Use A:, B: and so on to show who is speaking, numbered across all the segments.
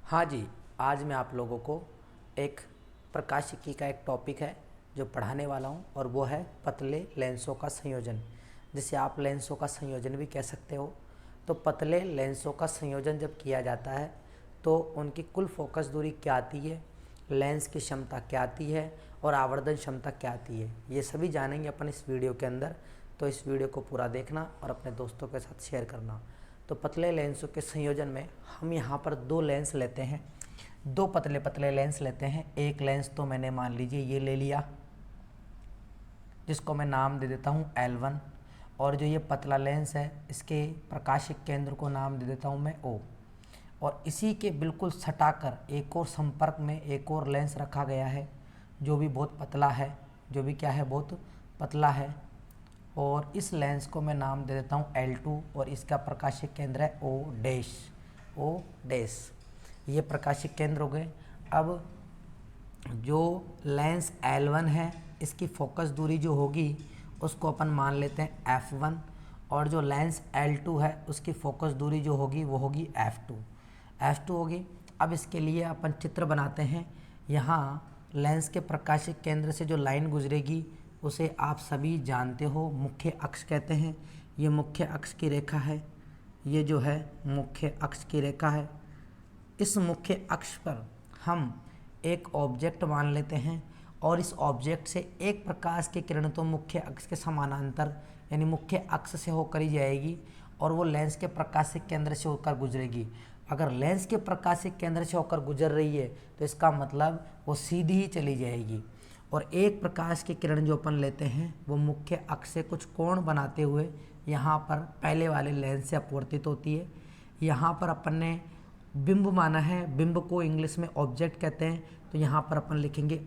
A: हाँ जी, आज मैं आप लोगों को एक प्रकाशिकी का एक टॉपिक है जो पढ़ाने वाला हूँ और वो है पतले लेंसों का संयोजन, जिसे आप लेंसों का संयोजन भी कह सकते हो। तो पतले लेंसों का संयोजन जब किया जाता है तो उनकी कुल फोकस दूरी क्या आती है, लेंस की क्षमता क्या आती है और आवर्धन क्षमता क्या आती है, ये सभी जानेंगे अपन इस वीडियो के अंदर। तो इस वीडियो को पूरा देखना और अपने दोस्तों के साथ शेयर करना। तो पतले लेंसों के संयोजन में हम यहाँ पर दो लेंस लेते हैं, दो पतले पतले लेंस लेते हैं। एक लेंस तो मैंने मान लीजिए ये ले लिया, जिसको मैं नाम दे देता हूँ L1, और जो ये पतला लेंस है इसके प्रकाशिक केंद्र को नाम दे देता हूँ मैं O। और इसी के बिल्कुल सटाकर एक और संपर्क में एक और लेंस रखा गया है जो भी बहुत पतला है, जो भी क्या है, बहुत पतला है। और इस लेंस को मैं नाम दे देता हूँ L2 और इसका प्रकाशिक केंद्र है O डैश, O डैश। ये प्रकाशिक केंद्र हो गए। अब जो लेंस L1 है इसकी फोकस दूरी जो होगी उसको अपन मान लेते हैं F1, और जो लेंस L2 है उसकी फोकस दूरी जो होगी वो होगी F2 होगी। अब इसके लिए अपन चित्र बनाते हैं। यहाँ लेंस के प्रकाशिक केंद्र से जो लाइन गुजरेगी उसे आप सभी जानते हो, मुख्य अक्ष कहते हैं। ये मुख्य अक्ष की रेखा है, ये जो है मुख्य अक्ष की रेखा है। इस मुख्य अक्ष पर हम एक ऑब्जेक्ट मान लेते हैं और इस ऑब्जेक्ट से एक प्रकाश की किरण तो मुख्य अक्ष के समानांतर यानी मुख्य अक्ष से होकर ही जाएगी और वो लेंस के प्रकाशिक केंद्र से होकर गुजरेगी। अगर लेंस के प्रकाशिक केंद्र से होकर गुजर रही है तो इसका मतलब वो सीधी ही चली जाएगी। और एक प्रकाश की किरण जो अपन लेते हैं वो मुख्य अक्ष से कुछ कोण बनाते हुए यहाँ पर पहले वाले लेंस से अपवर्तित होती है। यहाँ पर अपन ने बिंब माना है, बिंब को इंग्लिश में ऑब्जेक्ट कहते हैं, तो यहाँ पर अपन लिखेंगे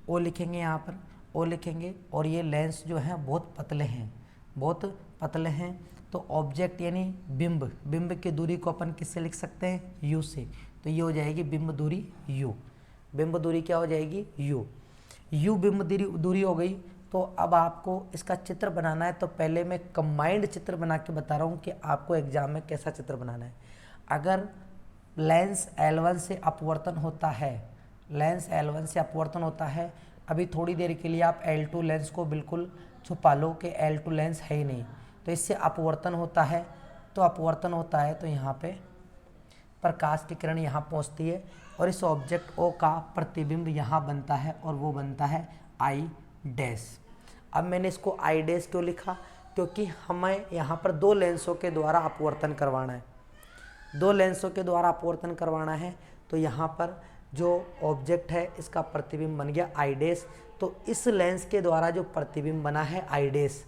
A: ओ लिखेंगे, यहाँ पर ओ लिखेंगे। और ये लेंस जो है बहुत पतले हैं, बहुत पतले हैं। तो ऑब्जेक्ट यानी बिंब की दूरी को अपन किससे लिख सकते हैं, यू से। तो ये हो जाएगी बिंब दूरी यू, बिंब दूरी क्या हो जाएगी, यू बिंब दूरी हो गई। तो अब आपको इसका चित्र बनाना है, तो पहले मैं कंबाइंड चित्र बना के बता रहा हूँ कि आपको एग्जाम में कैसा चित्र बनाना है। अगर लेंस L1 से अपवर्तन होता है, लेंस L1 से अपवर्तन होता है, अभी थोड़ी देर के लिए आप L2 लेंस को बिल्कुल छुपा लो कि L2 लेंस है ही नहीं, तो इससे अपवर्तन होता है। तो अपवर्तन होता है तो यहाँ पे प्रकाश की किरण यहाँ पहुँचती है और इस ऑब्जेक्ट O का प्रतिबिंब यहाँ बनता है और वो बनता है I डैश। अब मैंने इसको I डैश क्यों लिखा, क्योंकि हमें यहाँ पर दो लेंसों के द्वारा अपवर्तन करवाना है, दो लेंसों के द्वारा अपवर्तन करवाना है। तो यहाँ पर जो ऑब्जेक्ट है इसका प्रतिबिंब बन गया I डैश। तो इस लेंस के द्वारा जो प्रतिबिंब बना है I डैश,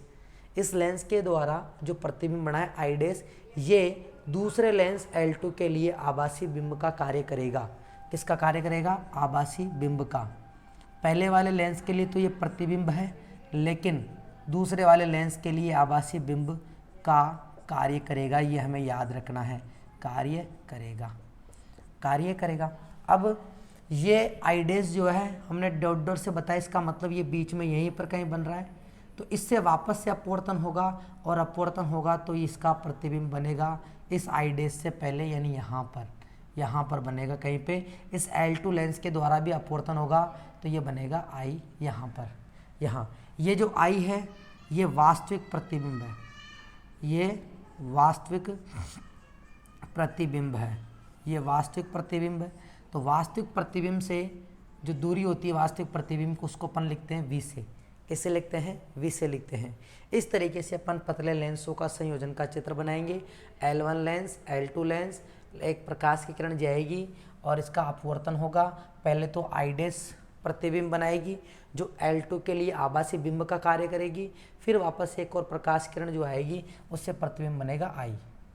A: इस लेंस के द्वारा जो प्रतिबिंब बना है I डैश, ये दूसरे लेंस L2 के लिए आभासी बिंब का कार्य करेगा। किसका कार्य करेगा, आभासी बिंब का। पहले वाले लेंस के लिए तो ये प्रतिबिंब है, लेकिन दूसरे वाले लेंस के लिए आभासी बिंब का कार्य करेगा, ये हमें याद रखना है, कार्य करेगा। अब ये I डैश जो है हमने डॉट डॉट से बताया, इसका मतलब ये बीच में यहीं पर कहीं बन रहा है। तो इससे वापस से अपवर्तन होगा और अपवर्तन होगा तो इसका प्रतिबिंब बनेगा इस I डैश से पहले, यानी यहाँ पर बनेगा कहीं पे। इस L2 लेंस के द्वारा भी अपवर्तन होगा तो ये बनेगा I यहाँ पर, यहाँ। ये जो I है ये वास्तविक प्रतिबिंब है, ये वास्तविक प्रतिबिंब है, ये वास्तविक प्रतिबिंब है। तो वास्तविक प्रतिबिंब से जो दूरी होती है वास्तविक प्रतिबिंब को, उसको अपन लिखते हैं V से। किससे लिखते हैं, V से लिखते हैं। इस तरीके से अपन पतले लेंसों का संयोजन का चित्र बनाएंगे। L1 लेंस, L2 लेंस, एक प्रकाश की किरण जाएगी और इसका अपवर्तन होगा। पहले तो I डैश प्रतिबिंब बनाएगी जो L2 के लिए आभासी बिंब का कार्य करेगी, फिर वापस एक और प्रकाश किरण जो आएगी उससे प्रतिबिंब बनेगा I।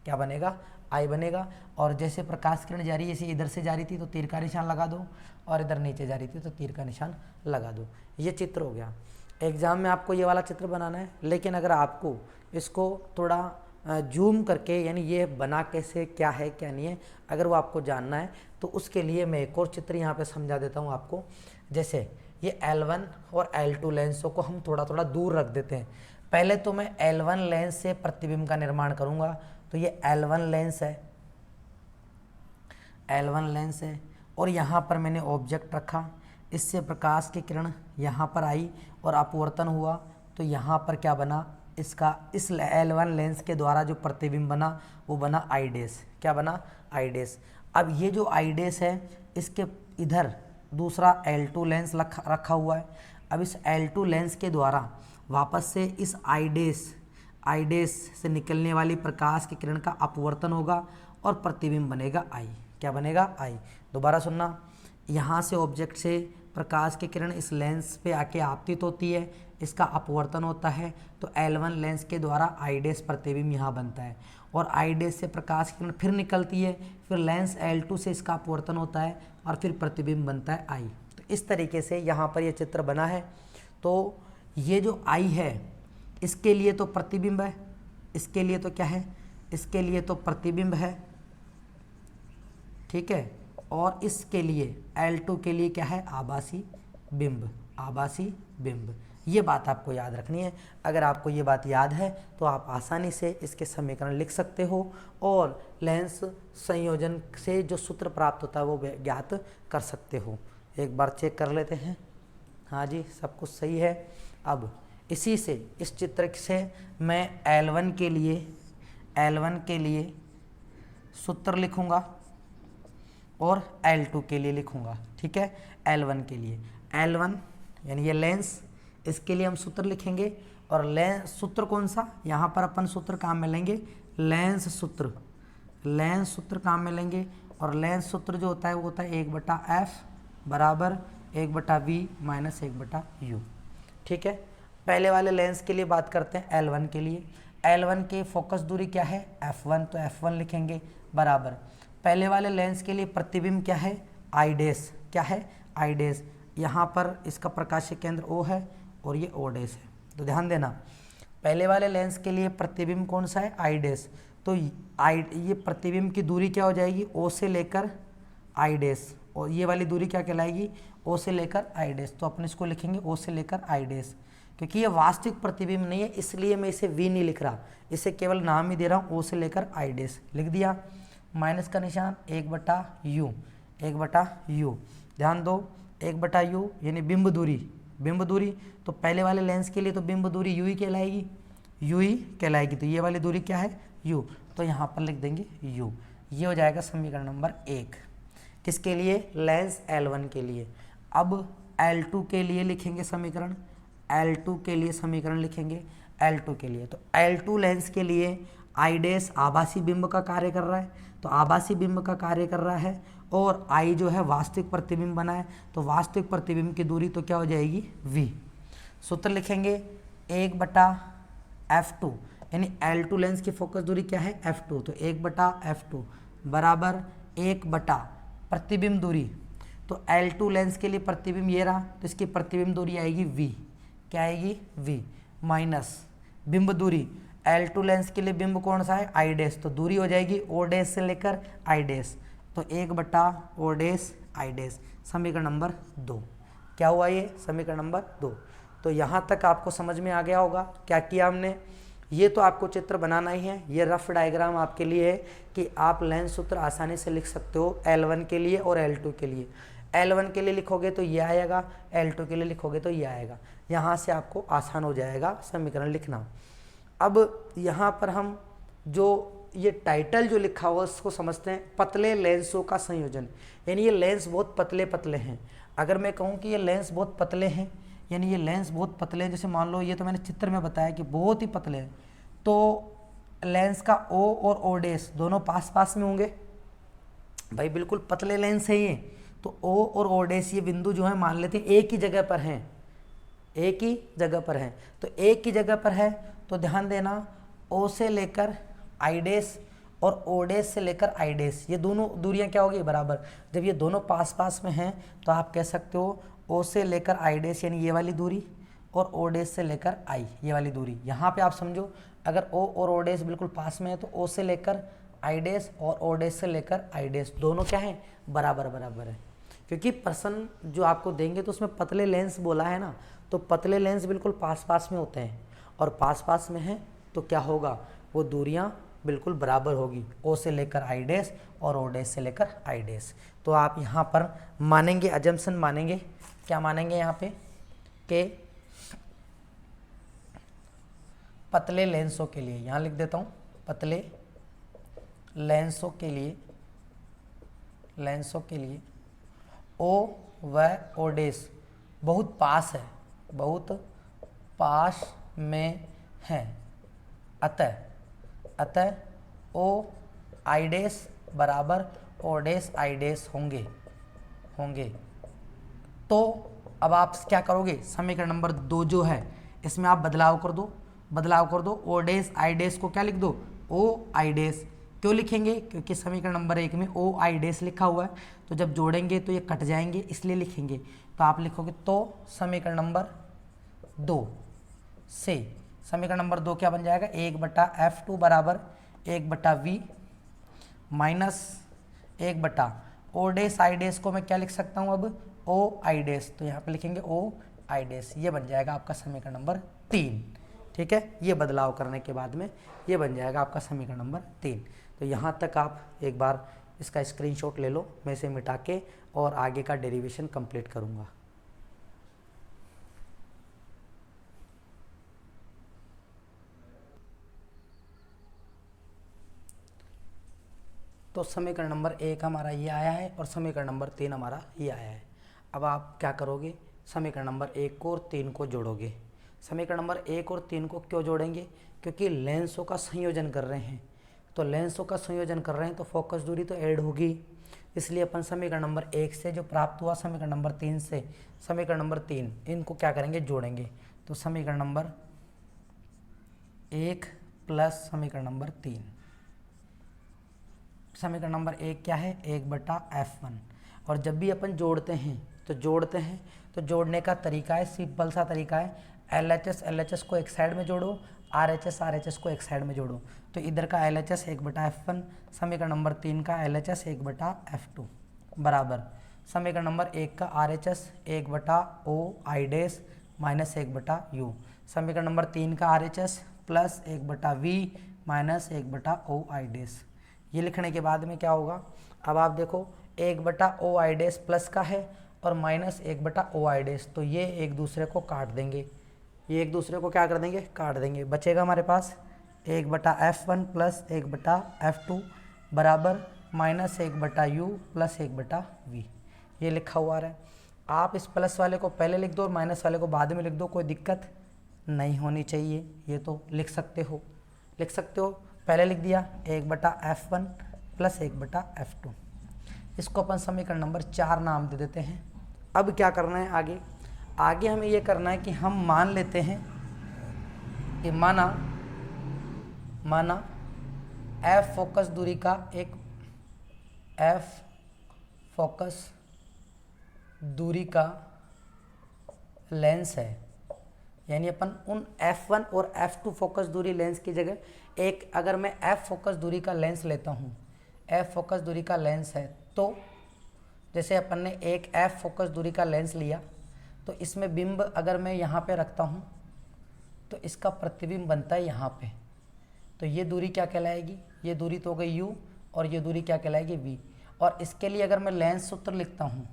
A: क्या बनेगा, I बनेगा। और जैसे प्रकाश किरण जा रही है, जैसे इधर से जा रही थी तो तीर का निशान लगा दो, और इधर नीचे जा रही थी तो तीर का निशान लगा दो। ये चित्र हो गया। एग्ज़ाम में आपको ये वाला चित्र बनाना है, लेकिन अगर आपको इसको थोड़ा जूम करके, यानी ये बना कैसे, क्या है क्या नहीं है, अगर वो आपको जानना है तो उसके लिए मैं एक और चित्र यहाँ पे समझा देता हूँ आपको। जैसे ये L1 और L2 लेंसों को हम थोड़ा थोड़ा दूर रख देते हैं। पहले तो मैं L1 लेंस से प्रतिबिंब का निर्माण करूँगा। तो ये L1 लेंस है, L1 लेंस है और यहाँ पर मैंने ऑब्जेक्ट रखा, इससे प्रकाश की किरण यहाँ पर आई और अपवर्तन हुआ, तो यहाँ पर क्या बना, इसका इस L1 लेंस के द्वारा जो प्रतिबिंब बना वो बना आई डैश। क्या बना, आई डैश। अब ये जो आई डैश है इसके इधर दूसरा L2 लेंस रखा हुआ है। अब इस L2 लेंस के द्वारा वापस से इस आई डैश से निकलने वाली प्रकाश की किरण का अपवर्तन होगा और प्रतिबिंब बनेगा आई। क्या बनेगा, आई। दोबारा सुनना, यहाँ से ऑब्जेक्ट से प्रकाश की किरण इस लेंस पे आके आपतित होती है, इसका अपवर्तन होता है, तो L1 लेंस के द्वारा आई डैश प्रतिबिंब यहाँ बनता है और आई डैश से प्रकाश की किरण फिर निकलती है, फिर लेंस L2 से इसका अपवर्तन होता है और फिर प्रतिबिंब बनता है आई। तो इस तरीके से यहाँ पर ये चित्र बना है। तो ये जो आई है इसके लिए तो प्रतिबिंब है, इसके लिए तो क्या है, इसके लिए तो प्रतिबिंब है, ठीक है, और इसके लिए L2 के लिए क्या है, आभासी बिंब, आभासी बिंब। ये बात आपको याद रखनी है। अगर आपको ये बात याद है तो आप आसानी से इसके समीकरण लिख सकते हो और लेंस संयोजन से जो सूत्र प्राप्त होता है वो ज्ञात कर सकते हो। एक बार चेक कर लेते हैं। हाँ जी, सब कुछ सही है। अब इसी से, इस चित्र से मैं L1 के लिए सूत्र लिखूंगा और L2 के लिए लिखूंगा, ठीक है। L1 के लिए, L1 यानी ये लेंस, इसके लिए हम सूत्र लिखेंगे और लेंस सूत्र कौन सा, यहाँ पर अपन सूत्र काम में लेंगे लेंस सूत्र काम में लेंगे और लेंस सूत्र जो होता है वो होता है 1/f बराबर 1/v माइनस 1/u, ठीक है। पहले वाले लेंस के लिए बात करते हैं, L1 के लिए। L1 के फोकस दूरी क्या है, f1, तो f1 लिखेंगे बराबर पहले वाले लेंस के लिए प्रतिबिंब क्या है, आई डैश। क्या है, आई डैश। यहाँ पर इसका प्रकाशीय केंद्र O है और ये O डैश है। तो ध्यान देना, पहले वाले लेंस के लिए प्रतिबिंब कौन सा है, आई डैश। तो ये प्रतिबिंब की दूरी क्या हो जाएगी, O से लेकर आई डैश, और ये वाली दूरी क्या कहलाएगी, O से लेकर आई डैश। तो अपन इसको लिखेंगे O से लेकर आई डैश। क्योंकि ये वास्तविक प्रतिबिंब नहीं है इसलिए मैं इसे V नहीं लिख रहा, इसे केवल नाम ही दे रहा हूँ, O से लेकर आई डैश लिख दिया। माइनस का निशान 1/u, 1/u। ध्यान दो, 1/u यानी बिंब दूरी। तो पहले वाले लेंस के लिए तो बिंब दूरी u ही कहलाएगी। तो ये वाली दूरी क्या है, u। तो यहाँ पर लिख देंगे u। ये हो जाएगा समीकरण नंबर 1। किसके लिए, लेंस L1 के लिए। अब L2 के लिए लिखेंगे समीकरण, L2 के लिए समीकरण लिखेंगे, L2 के लिए। तो L2 लेंस के लिए आई डैश आभासी बिंब का कार्य कर रहा है, तो आभासी बिंब का कार्य कर रहा है और आई जो है वास्तविक प्रतिबिंब बना है, तो वास्तविक प्रतिबिंब की दूरी तो क्या हो जाएगी, v। सूत्र लिखेंगे 1/f2 यानी L2 लेंस की फोकस दूरी क्या है, f2। तो 1/f2 बराबर 1/ प्रतिबिंब दूरी। तो L2 लेंस के लिए प्रतिबिंब ये रहा, तो इसकी प्रतिबिंब दूरी आएगी v। क्या आएगी, v माइनस बिंब दूरी। L2 लेंस के लिए बिंब कौन सा है, आई डैश। तो दूरी हो जाएगी O डैश से लेकर आई डैश, तो 1/O डैश आई डैश। समीकरण नंबर 2 क्या हुआ, ये समीकरण नंबर 2। तो यहाँ तक आपको समझ में आ गया होगा क्या किया हमने। ये तो आपको चित्र बनाना ही है, ये रफ डायग्राम आपके लिए है कि आप लेंस सूत्र आसानी से लिख सकते हो L1 के लिए और L2 के लिए। L1 के लिए लिखोगे तो ये आएगा, L2 के लिए लिखोगे तो ये आएगा। यहाँ से आपको आसान हो जाएगा समीकरण लिखना। अब यहाँ पर हम जो ये टाइटल जो लिखा हुआ उसको समझते हैं, पतले लेंसों का संयोजन। यानी ये लेंस बहुत पतले हैं। अगर मैं कहूँ कि ये लेंस बहुत पतले हैं, यानी ये लेंस बहुत पतले हैं, जैसे मान लो ये तो मैंने चित्र में बताया कि बहुत ही पतले हैं, तो लेंस का O और O डैश दोनों पास पास में होंगे। भाई बिल्कुल पतले लेंस है ये, तो O और O डैश ये बिंदु जो है मान लेते हैं एक ही जगह पर हैं, एक ही जगह पर हैं। तो एक ही जगह पर है तो ध्यान देना, O से लेकर आई डैश और O डैश से लेकर आई डैश, ये दोनों दूरियां क्या होगी, बराबर। जब ये दोनों पास पास में हैं तो आप कह सकते हो O से लेकर आई डैश यानी ये वाली दूरी और O डैश से लेकर आई, ये वाली दूरी। यहाँ पे आप समझो, अगर O और O डैश बिल्कुल पास में है तो O से लेकर आई डैश और O डैश से लेकर आई डैश दोनों क्या है, बराबर है। क्योंकि प्रश्न जो आपको देंगे तो उसमें पतले लेंस बोला है ना, तो पतले लेंस बिल्कुल पास पास में होते हैं और पास पास में हैं तो क्या होगा, वो दूरियां बिल्कुल बराबर होगी, ओ से लेकर आई डैश और ओ डैश से लेकर आई डैश। तो आप यहाँ पर मानेंगे, अजम्पशन मानेंगे, क्या मानेंगे यहाँ पे कि पतले लेंसों के लिए, यहाँ लिख देता हूँ, पतले लेंसों के लिए ओ व ओ डैश बहुत पास है, बहुत पास में है, अतः ओ आई डैश बराबर ओ डैश आई डैश होंगे। तो अब आप क्या करोगे, समीकरण नंबर 2 जो है इसमें आप बदलाव कर दो, ओ डैश आई डैश को क्या लिख दो, ओ आई डैश। क्यों लिखेंगे, क्योंकि समीकरण नंबर 1 में ओ आई डैश लिखा हुआ है, तो जब जोड़ेंगे तो ये कट जाएंगे, इसलिए लिखेंगे। तो आप लिखोगे तो समीकरण नंबर 2 से समीकरण नंबर 2 क्या बन जाएगा, 1/F2 बराबर 1/V माइनस 1/ओ डैश आई डैश को मैं क्या लिख सकता हूँ अब, ओ आई डैश। तो यहाँ पे लिखेंगे ओ आई डैश, ये बन जाएगा आपका समीकरण नंबर 3। ठीक है, ये बदलाव करने के बाद में ये बन जाएगा आपका समीकरण नंबर 3। तो यहाँ तक आप एक बार इसका स्क्रीनशॉट ले लो, मैं इसे मिटा के और आगे का डेरिवेशन कंप्लीट करूँगा। तो समीकरण नंबर 1 हमारा ये आया है और समीकरण नंबर 3 हमारा ये आया है। अब आप क्या करोगे, समीकरण नंबर 1 को और 3 को जोड़ोगे। समीकरण नंबर 1 और 3 को क्यों जोड़ेंगे, क्योंकि लेंसों का संयोजन कर रहे हैं, तो लेंसों का संयोजन कर रहे हैं तो फोकस दूरी तो ऐड होगी, इसलिए अपन समीकरण नंबर 1 से जो प्राप्त हुआ समीकरण नंबर 3 से समीकरण नंबर 3, इनको क्या करेंगे, जोड़ेंगे। तो समीकरण नंबर 1 प्लस समीकरण नंबर 3, समीकरण नंबर 1 क्या है, 1/F1। और जब भी अपन जोड़ते हैं तो जोड़ने का तरीका है, सिंपल सा तरीका है, LHS को एक साइड में जोड़ो, RHS को एक साइड में जोड़ो। तो इधर का LHS 1/F1, समीकरण नंबर 3 का LHS 1/F2 बराबर समीकरण नंबर 1 का RHS 1/O I dash minus 1/U, समीकरण नंबर 3 का RHS plus 1/V minus 1/O I dash. ये लिखने के बाद में क्या होगा, अब आप देखो 1/O आई डैश प्लस का है और माइनस 1/O आई डैश, तो ये एक दूसरे को काट देंगे, ये एक दूसरे को क्या कर देंगे, काट देंगे। बचेगा हमारे पास 1/F1 प्लस 1/F2 बराबर माइनस 1/U प्लस 1/V, ये लिखा हुआ है। आप इस प्लस वाले को पहले लिख दो और माइनस वाले को बाद में लिख दो, कोई दिक्कत नहीं होनी चाहिए, ये तो लिख सकते हो। पहले लिख दिया 1/F1 प्लस 1/F2, इसको अपन समीकरण नंबर 4 नाम दे देते हैं। अब क्या करना है आगे हमें ये करना है कि हम मान लेते हैं कि माना F फोकस दूरी का एक लेंस है, यानी अपन उन F1 और F2 फोकस दूरी लेंस की जगह एक, अगर मैं F फोकस दूरी का लेंस लेता हूँ, F फोकस दूरी का लेंस है, तो जैसे अपन ने एक F फोकस दूरी का लेंस लिया, तो इसमें बिंब अगर मैं यहाँ पे रखता हूँ तो इसका प्रतिबिंब बनता है यहाँ पे, तो ये दूरी क्या कहलाएगी, ये दूरी तो हो गई U और ये दूरी क्या कहलाएगी V। और इसके लिए अगर मैं लेंस सूत्र लिखता हूँ,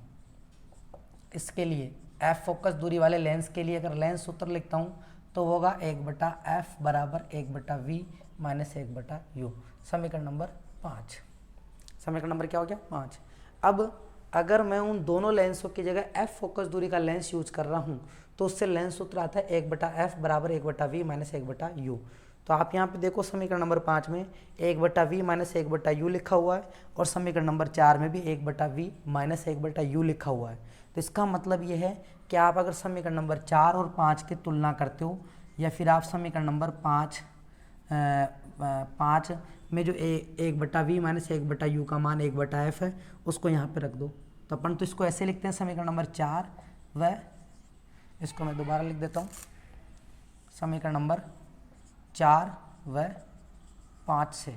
A: इसके लिए F फोकस दूरी वाले लेंस के लिए अगर लेंस सूत्र लिखता हूँ तो होगा 1/F बराबर 1/V माइनस 1/U, समीकरण नंबर 5। समीकरण नंबर क्या हो गया, 5। अब अगर मैं उन दोनों लेंसों की जगह F फोकस दूरी का लेंस यूज कर रहा हूँ तो उससे लेंस सूत्र आता है 1/F बराबर 1/V माइनस 1/U। तो आप यहाँ पे देखो समीकरण नंबर 5 में 1/V माइनस 1/U लिखा हुआ है और समीकरण नंबर 4 में भी 1/V माइनस 1/U लिखा हुआ है। तो इसका मतलब ये है कि आप अगर समीकरण नंबर 4 और 5 की तुलना करते हो, या फिर आप समीकरण नंबर 5 में जो 1/V माइनस 1/U का मान 1/F है उसको यहाँ पे रख दो, तो अपन तो इसको ऐसे लिखते हैं समीकरण नंबर 4 व इसको मैं दोबारा लिख देता हूँ, समीकरण नंबर 4 व 5 से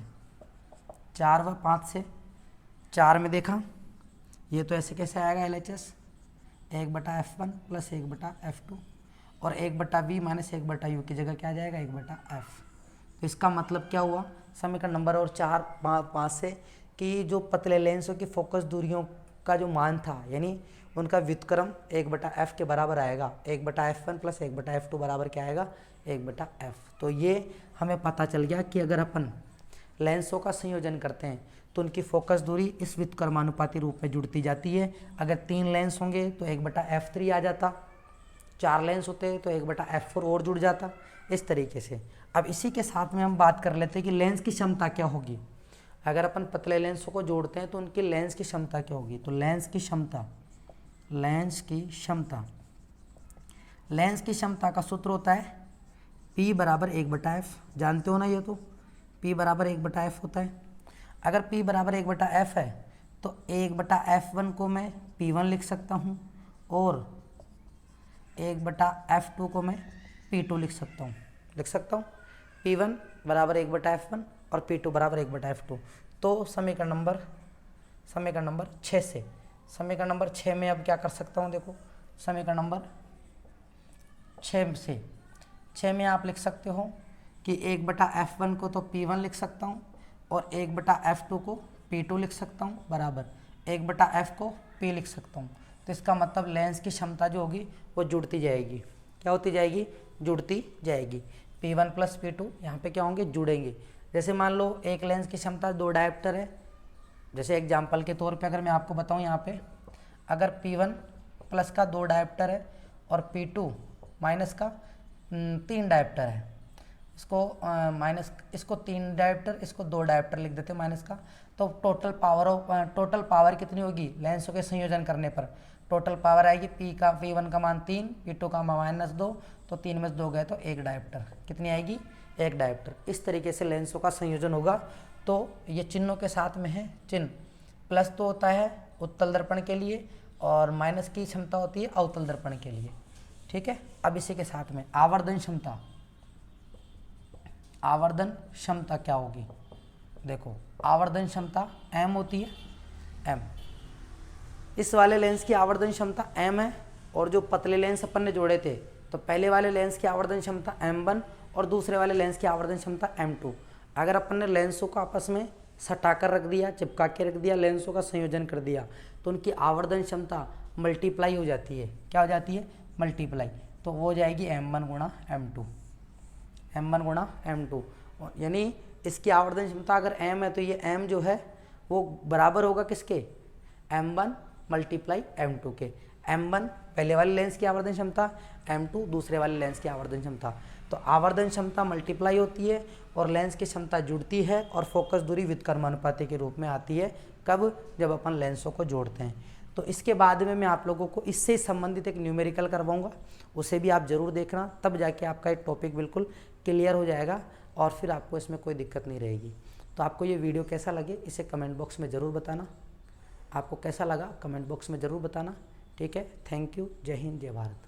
A: 4 में देखा, ये तो ऐसे कैसे आएगा LHS 1/F1 प्लस 1/F2 और 1/V माइनस 1/U की जगह क्या आ जाएगा 1/F। तो इसका मतलब क्या हुआ, समीकरण नंबर और 4-5 से कि जो पतले लेंसों की फोकस दूरियों का जो मान था, यानी उनका व्युत्क्रम 1/f के बराबर आएगा। 1/f1 प्लस 1/f2 बराबर क्या आएगा? 1/f। तो ये हमें पता चल गया कि अगर अपन लेंसों का संयोजन करते हैं तो उनकी फोकस दूरी इस व्युत्क्रमानुपाती रूप में जुड़ती जाती है। अगर 3 लेंस होंगे तो 1/f3 आ जाता, 4 लेंस होते तो 1/f4 और जुड़ जाता, इस तरीके से। अब इसी के साथ में हम बात कर लेते हैं कि लेंस की क्षमता क्या होगी। अगर अपन पतले लेंसों को जोड़ते हैं तो उनकी लेंस की क्षमता क्या होगी? तो लेंस की क्षमता का सूत्र होता है P बराबर 1/f। जानते हो ना ये? तो P बराबर 1/f होता है। अगर P बराबर 1/f है तो 1/f1 को मैं P1 लिख सकता हूँ और 1/f2 को मैं P2 लिख सकता हूँ। P1 बराबर 1/f1 और P2 बराबर 1/f2। तो समीकरण नंबर 6 से, समीकरण नंबर 6 में अब क्या कर सकता हूँ? देखो, समीकरण नंबर 6 में आप लिख सकते हो कि 1/f1 को तो P1 लिख सकता हूँ और 1/f2 को P2 लिख सकता हूँ, बराबर 1/f को P लिख सकता हूँ। तो इसका मतलब लेंस की क्षमता जो होगी वो जुड़ती जाएगी। क्या होती जाएगी? जुड़ती जाएगी। P1 प्लस P2 यहाँ पे क्या होंगे? जुड़ेंगे। जैसे मान लो एक लेंस की क्षमता 2 डायोप्टर है। जैसे एग्जाम्पल के तौर पे अगर मैं आपको बताऊँ, यहाँ पे अगर P1 प्लस का 2 डायोप्टर है और P2 माइनस का 3 डायोप्टर है, इसको 3 डायोप्टर, इसको 2 डायोप्टर लिख देते हैं माइनस का। तो टोटल पावर कितनी होगी लेंसों के संयोजन करने पर? टोटल पावर आएगी P1 का मान 3, P2 का मान -2, तो 3 में से 2 गए तो 1 डायोप्टर। कितनी आएगी? 1 डायोप्टर। इस तरीके से लेंसों का संयोजन होगा। तो ये चिन्हों के साथ में है चिन्ह। प्लस तो होता है उत्तल दर्पण के लिए और माइनस की क्षमता होती है अवतल दर्पण के लिए। ठीक है। अब इसी के साथ में आवर्धन क्षमता क्या होगी? देखो, आवर्धन क्षमता m होती है, m। इस वाले लेंस की आवर्धन क्षमता m है और जो पतले लेंस अपन ने जोड़े थे तो पहले वाले लेंस की आवर्धन क्षमता m1 और दूसरे वाले लेंस की आवर्धन क्षमता m2। अगर अपन ने लेंसों को आपस में सटा कर रख दिया, चिपका के रख दिया, लेंसों का संयोजन कर दिया, तो उनकी आवर्धन क्षमता मल्टीप्लाई हो जाती है। क्या हो जाती है? मल्टीप्लाई। तो वो हो जाएगी m1 गुणा m2, यानी इसकी आवर्धन क्षमता अगर m है तो ये m जो है वो बराबर होगा किसके? m1 मल्टीप्लाई m2 के। m1 पहले वाले लेंस की आवर्धन क्षमता, m2 दूसरे वाले लेंस की आवर्धन क्षमता। तो आवर्धन क्षमता मल्टीप्लाई होती है और लेंस की क्षमता जुड़ती है और फोकस दूरी व्युत्क्रमानुपाती के रूप में आती है। कब? जब अपन लेंसों को जोड़ते हैं। तो इसके बाद में मैं आप लोगों को इससे संबंधित एक न्यूमेरिकल करवाऊंगा, उसे भी आप ज़रूर देखना, तब जाके आपका एक टॉपिक बिल्कुल क्लियर हो जाएगा और फिर आपको इसमें कोई दिक्कत नहीं रहेगी। तो आपको ये वीडियो कैसा लगे इसे कमेंट बॉक्स में ज़रूर बताना। आपको कैसा लगा कमेंट बॉक्स में ज़रूर बताना। ठीक है। Thank you. जय हिंद, जय भारत।